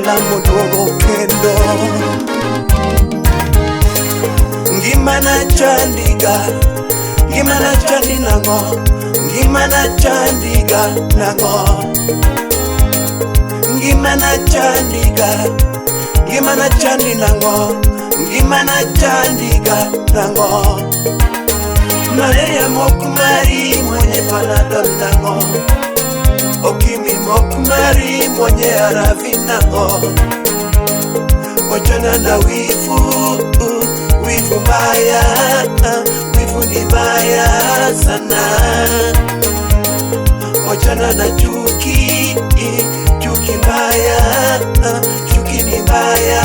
jalamo duogo kendo. Ngimana chandiga, ngimana chandi nango, ngimana chandiga nango. Ngimana chandiga, ngimana chandi nango, ngimana chandiga nango. Maria mokumari mwenye panadol nango, Okimi mokumari mwenye aravi nango. Wachana na wifu, wifu mbaya, wifu ni mbaya sana. Wachana na chuki, chuki mbaya, chuki ni mbaya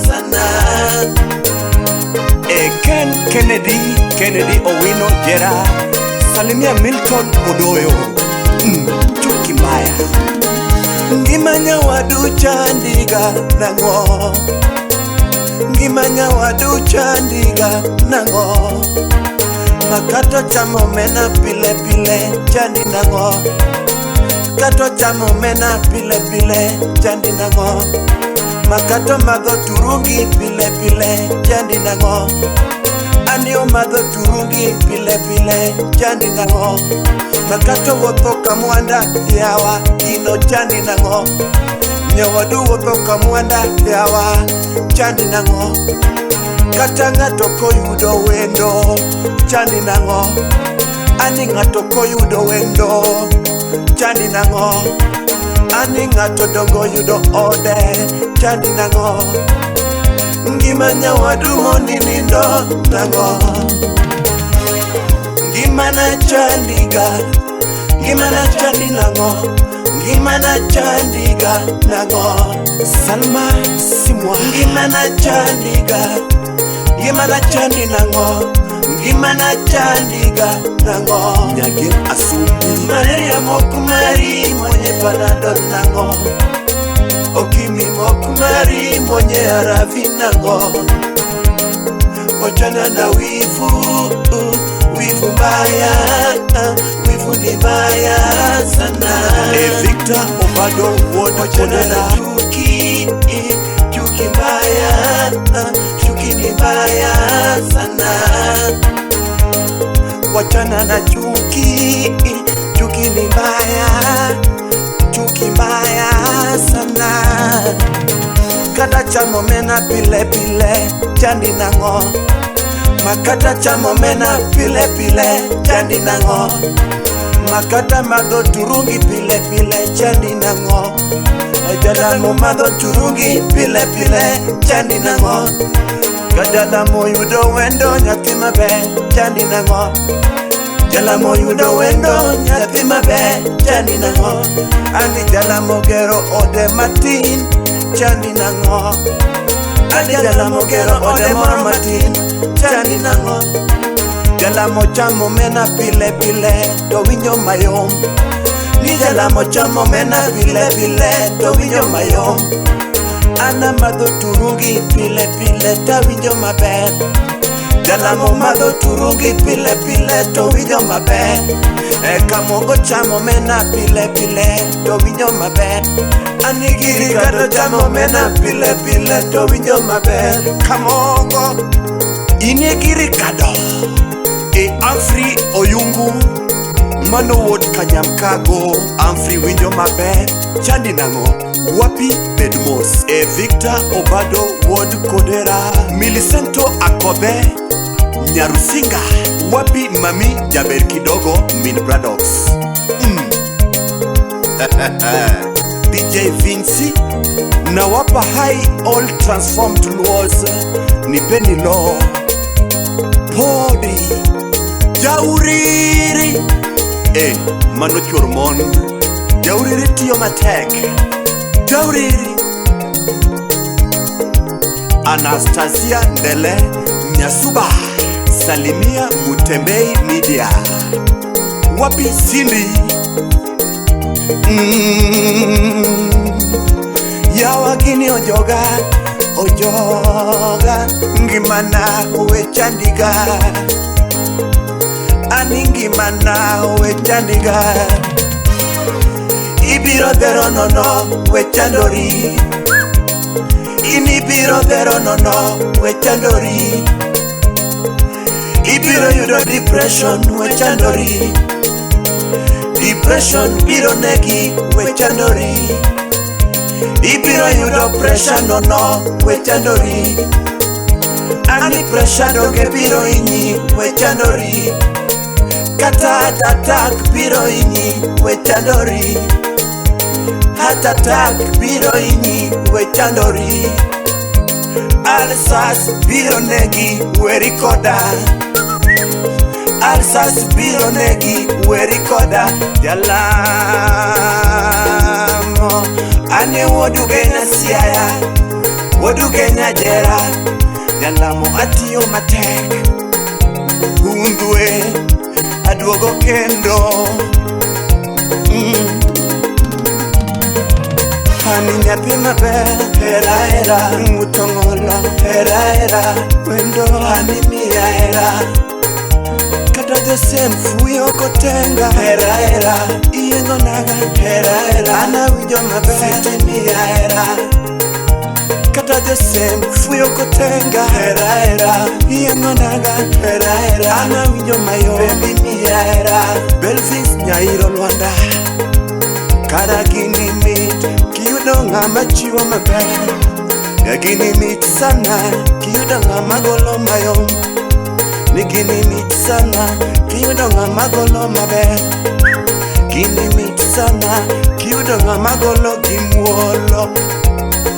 sana. Ken Kennedy Owino Jera, salimia Milton Odoyo. Chuki mbaya. Ngimanya wadu chandiga nango, ngimanya wadu chandiga nango. Makato chamo mena pile pile chandi nango, kato chamo mena pile pile chandi nango. Makato madho turungi pile pile chandi nango, anio madho turungi pile pile chandi nango. Makato wotho kamwanda yawa ino chandi nango, nyawadu wotho kamwanda yawa chandi nango. Kata ngato koyudo wendo chandi nango, ani ngato koyudo wendo chandi nango. Ani ngato dongo yudo ode chandi nango. Ngimanya wadu moninindo nango. Ngimana chandiga, ngimana chandi nango, ngimana chandiga nango. Salma Simwa. Ngimana chandiga, ngimana chandi nango, ngimana chandiga nango. Nyagir Asumbi. Maria mokumari mwenye panadol nango, Okimi mokumari mwenye aravi nango. Wachana na wifu, wifu mbaya, wifu ni mbaya sana. Victor Obado Ward. Wachana na chuki, chuki mbaya, chuki ni mbaya sana. Wachana na chuki, chuki ni mbaya, chuki mbaya sana. Kata chamo mena pile pile chandi nango, makata chamo mena pile pile chandi nango. Makata madho turungi pile pile chandi nango, jalamo madho turungi pile pile chandi nango. Jalamo yudo wendo nyathi mabe chandi nango, jalamo yudo wendo nyathi mabe chandi nango. Ani jalamo gero ode matin chandi nango, ani jalamo gero ode moro matin chandi nango. Jalamo chamo mena pile pile to winyo mayom, ni jalamo chamo mena pile pile to winyo mayom. Ana madho turungi pile pile to winyo maber, jalamo madho turungi pile pile to winyo maber. Kamongo chamo mena pile pile to winyo maber, anigiri kado chamo mena pile pile to winyo maber. Kamongo inigiri kado Amfri Oyungu Mano Wod Kanyamkago. Amfri winjo maber chandi nango, wapi bedmos. Victor Obado Wod Kodera. Milicento Akobe Nyarusinga, wapi mami Jaber Kidogo Min Bradox. DJ Vinci na wapa high all transformed laws. Nipeni lo Podi Jauriri. Mano chormon Jauriri tiyo matek. Jauriri. Anastasia Ndele Nyasuba, salimia Mutembei Media. Wapi Cindy. Yawa gini ojoga, ojoga. Ngimana uwe chandiga, ani ngimana uwe chandiga. Ibiro dero nono we chandori, inibiro dhero nono wechandori, ibiro yudo depression wechandori, depression biro negi wechandori, ibiro yudo pressure nono wechandori, ani pressure doge biro inyi wechandori, kata attack biro inyi wechandori, heart attack biro inyi wechandori, alsas biro negi werikoda, alsas biro negi werikoda, jalamo ane wodu genya siaya, wodu genya jera, jalamo atiyo matek, undwe aduogo kendo. Hani nyathi maber, hera hera, mutong'olo, hera hera, wendo hani miya hera, kata jesem fuyo kotenga, hera hera, iyengo naga, hera hera, ana winjo maber, siti miya hera, kata jesem fuyo kotenga, hera hera, iyengo naga, hera hera, ana winjo mayo, baby miya hera, Belvis Nyairo Lwanda, kada gini mit, kiyudo ng'ama chiwo maber, ya gini mit sana, kiyudo ng'ama golo mayom, ni gini mit sana, kiyudo ng'ama golo maber, gini mit sana, kiyudo ng'ama golo gimuolo,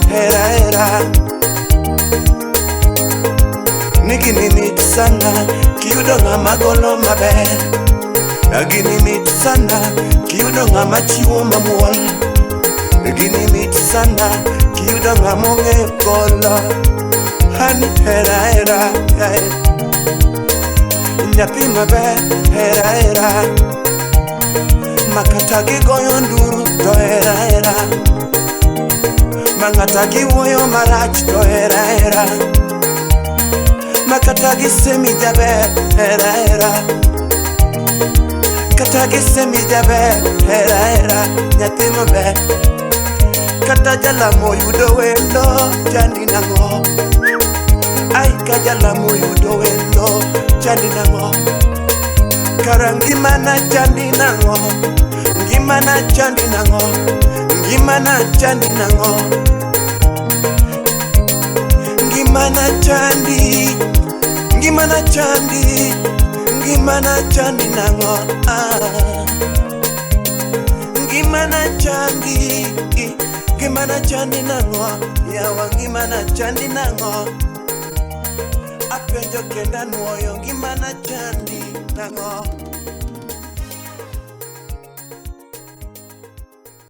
hera hera, ni gini mit sana, kiyudo ng'ama golo maber, ya gini mit sana, kiyudo ng'ama chiwo mamuol, gini mit sana, kiyudo ng'ama ong'eyo golo, hani hera hera, nyathi maber, hera hera, makata gigoyo nduru to hera hera, mang'ata giwuoyo marach to hera hera, makata gisemi jaber, hera hera, kata gisemi jaber, hera hera, nyathi maber, kata jalamo yudo wendo, chandi nang'o, ai ka jalamo yudo wendo, chandi nang'o, kara ngimana chandi nang'o, ngimana chandi nang'o, ngimana chandi nang'o, ngimana chandi, ngimana chandi, ngimana chandi nang'o, ngimana chandi, ngimana chandi nang'o, yawa ngimana chandi nang'o, apenjo kenda nuoyo ngimana chandi nang'o.